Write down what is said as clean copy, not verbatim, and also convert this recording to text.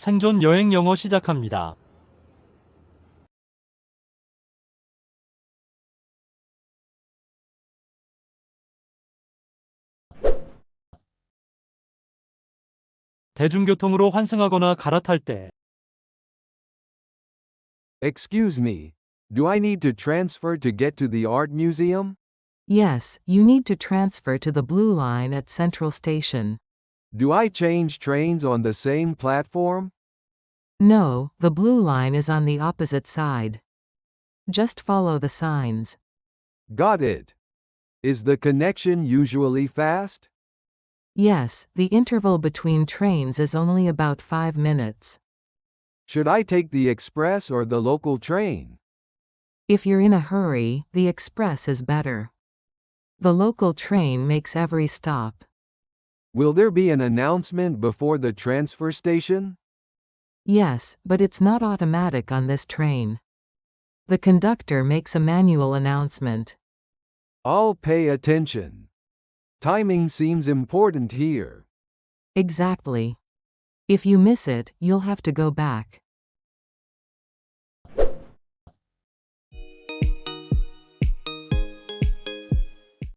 생존 여행 영어 시작합니다. 대중교통으로 환승하거나 갈아탈 때 Excuse me, do I need to transfer to get to the art museum? Yes, you need to transfer to the Blue Line at Central Station. Do I change trains on the same platform? No, the Blue Line is on the opposite side. Just follow the signs. Got it. Is the connection usually fast? Yes, the interval between trains is only about 5 minutes. Should I take the express or the local train? If you're in a hurry, the express is better. The local train makes every stop. Will there be an announcement before the transfer station? Yes, but it's not automatic on this train. The conductor makes a manual announcement. I'll pay attention. Timing seems important here. Exactly. If you miss it, you'll have to go back.